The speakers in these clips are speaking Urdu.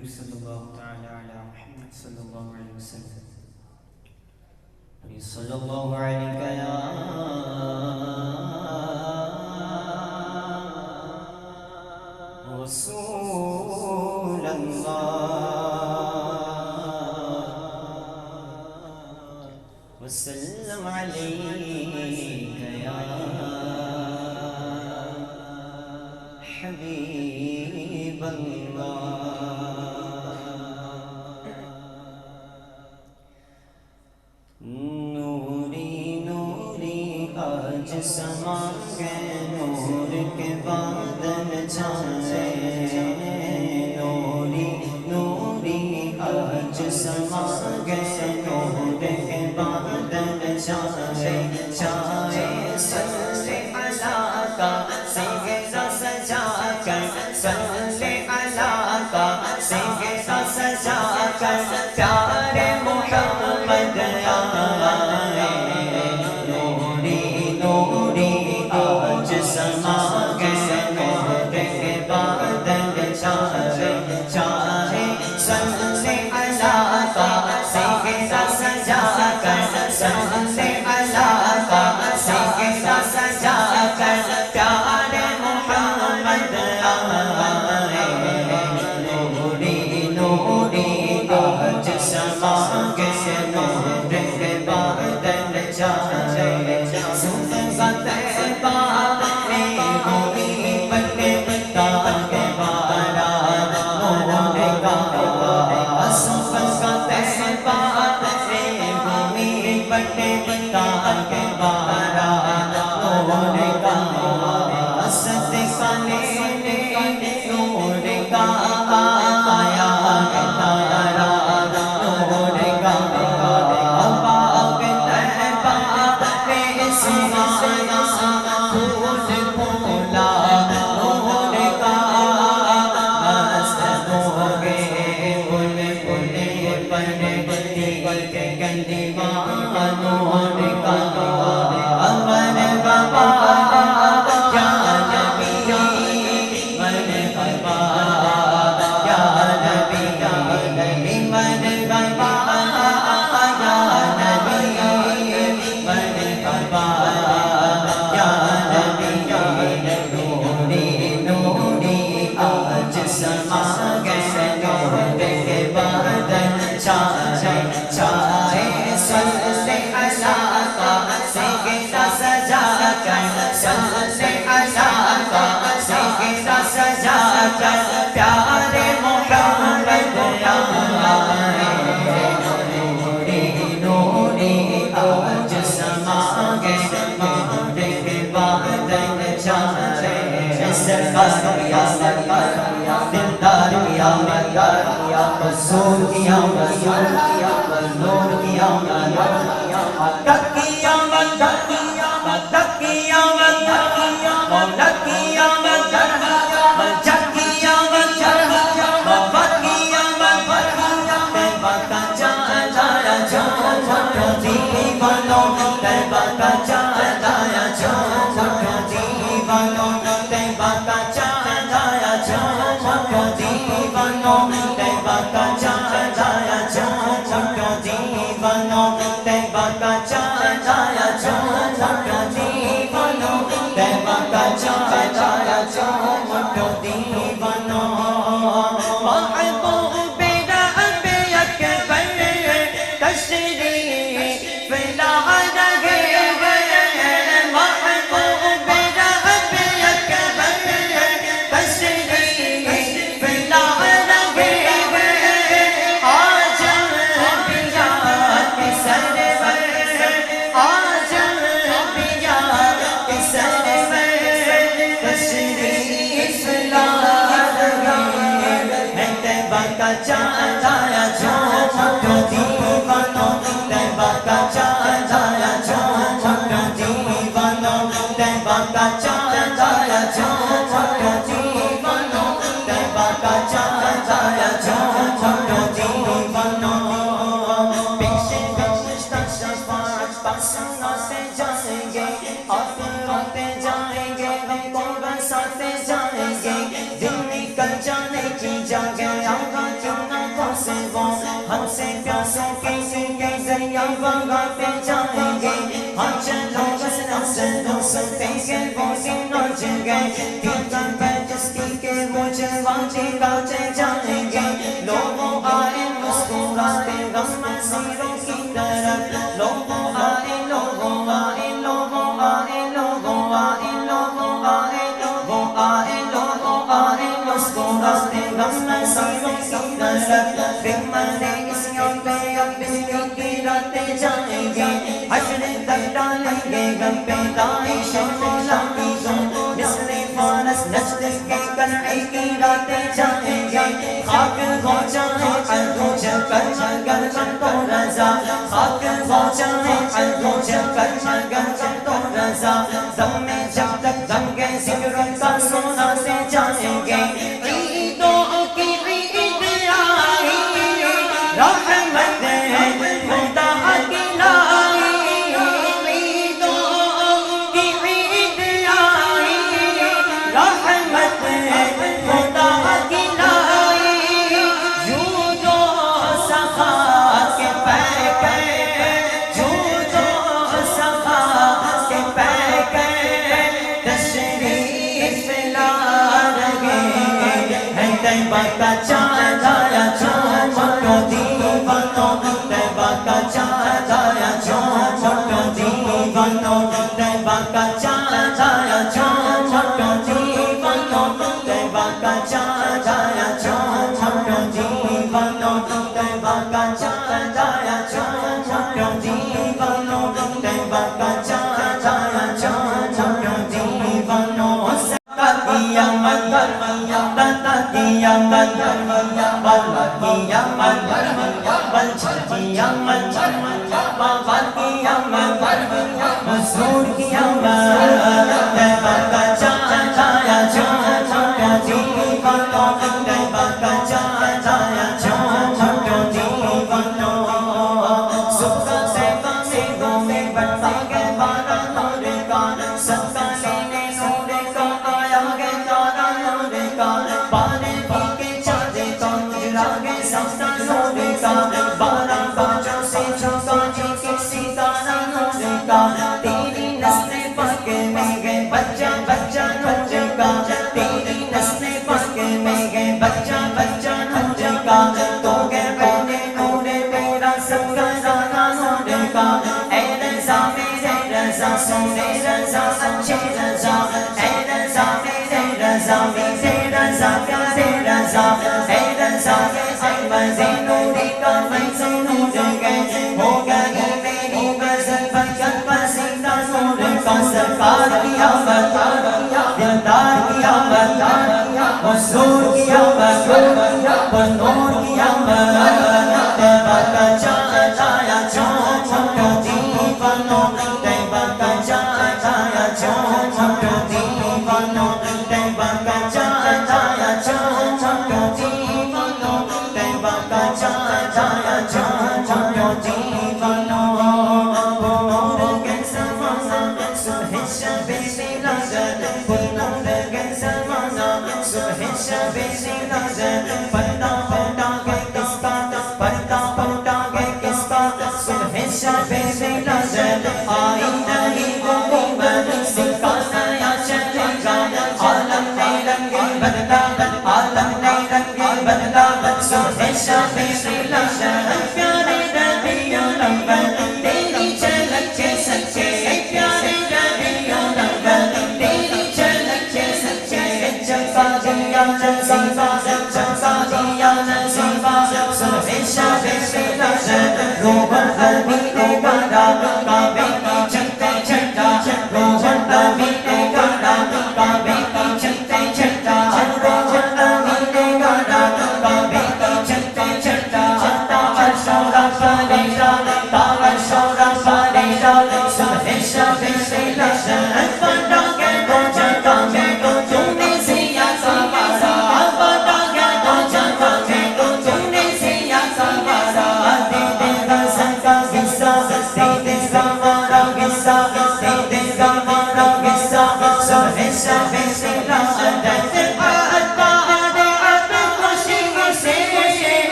حبیب صلی اللہ تعالی علی محمد صلی اللہ علیہ وسلم صلی اللہ علیہ یا رسول اللہ وسلم علیک یا حبیب اللہ آج سما گئے نور کے بادل چھائے نوری نوری آج سما گئے نور کے بادل چھائے چھائے صلی اللہ کا سجدہ سجا کر صلی اللہ کا سجدہ سجا کر پیارے محمد آئے سما گئے نور کے بادل چھائے چھائے صلی اللہ کا سجدہ سجا کر صلی اللہ کا سجدہ سجا کر پیارے محمد آئے نوری نوری آج سما گئے نور کے بادل چھائے پیارے محمد نوری نوری آج سما گئے نور کے بادل چھائے سرکار یا سرکار دلدار یا مدار حضور کیا مزور نور کیا منور مدد کیا مدد مدد کیا مدد مولا کیا مدد جائیں گے آگا جنتوں سے وہ ہم سے پیاسوں کے سینگے دریا بھگاتے جائیں گے ہم چلو بس نسلوں سنتے گے وہ دن ناچ گئے کیونکہ میجسٹی کے وہ جوانے گاتے جائیں گے لوگوں آئے مسکراتے غم مسیروں کی طرف لوگوں آئے لوگوں آئے لوگوں آئے لوگوں آئے لوگوں آئے لوگوں آئے لوگوں آئے مسکراتے غم مسیروں کی طرف پھر مرے اس یوم پہ اب بجلی گراتے جائیں گے حشر تک ڈالیں گے غم پیدائش مولا کی غم مثل فارس نچتے کے قلعے گراتے جائیں گے خاک ہو جائے عدو جل کر مگر من تو رضا خاک ہو جائے عدو جل کر مگر من تو رضا دم میں جب تک دم کے ذکر کا سناتے جائیں گے عیدوں کی عید آئی رحمت خدا کی لائی عیدوں کی عید آئی رحمت خدا کی لائی جود و سخا کے پیکر جود و سخا کے پیکر تشریف لا رہے ہیں طیبہ کا چاند آیا چومو دیوانوں طیبہ کا چاند آیا چومو دیوانوں طیبہ کا چاند آیا چومو دیوانوں طیبہ کا چاند آیا چومو دیوانوں طیبہ کا چاند آیا چومو دیوانوں طیبہ کا چاند آیا چومو دیوانوں کیا من دادا کیا من بالا کیا من بلچہ کیا من بابا کیا من حضور کیا من طیبہ کا چاند آیا چومو دیوانوں طیبہ کا چاند آیا چومو دیوانوں صبح طیبہ میں گھومے بڑھتا گئے بارہ نور کا صدقہ لینے نور کا آیا گئے تارا نور کا بارے کے چاندے کا مجرا گئے سبزہ نور کا بارہ باجوں سے جھکا جی کسی تارا نور کا تیری نسل پاک میں گئے بچہ بچہ نور کا تیری نسل پاک میں گئے بچہ بچہ نور کا تو گئے پہنے نور میرا سب کا زانا نور کا اے رضا میرے رضا سونے رضا اچھے رضا اے رضا میرے رضا میرے رضا پیارے رضا اے رضا احمد نوری کا فیض نور گئے ہو گئی میری غزل بچن پسندہ نور کا سرکار کی آمد دلدار کی آمد حضور کی آمد نور کی آمد طیبہ کا چاند آیا چومو دیوانوں طیبہ کا چاند آیا چومو دیوانوں طیبہ کا چاند آیا چومو دیوانوں طیبہ کا چاند آیا چومو دیوانوں نور کے زمانہ صبح شب سیلازد نور کے زمانہ صبح شب سیلازد پردہ پھٹا گئے کس کا پردہ پھٹا گئے کس کا صبح شب سیلازد آئی نہیں وہ عمر سکا نیا چلے گا عالم نے رنگ بدلا عالم نے رنگ بدلا صبح شب سیلازد پیارے نبی الاول تیری جھلک کے سچے پیارے نبی الاول تیری جھلک کے سچے چمکا دیا نصیبہ چمکا دیا نصیبہ صبح شب سیلازد روح العربی نے گانا کعبے کی چھتے چھٹا روح العربی نے گانا کعبے کی چھتے چھٹا روح العربی نے گانا کعبے کی چھتے چھٹا تاغر شورا پالیرا تاغر شورا پالیرا صبح شب سیلازد پڑا گئے دو جگہ میں تم نے سیا سوارا پڑا گئے دو جگہ میں تم نے سیا سوارا دے دے غزل کا قصہ دے دے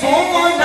وہ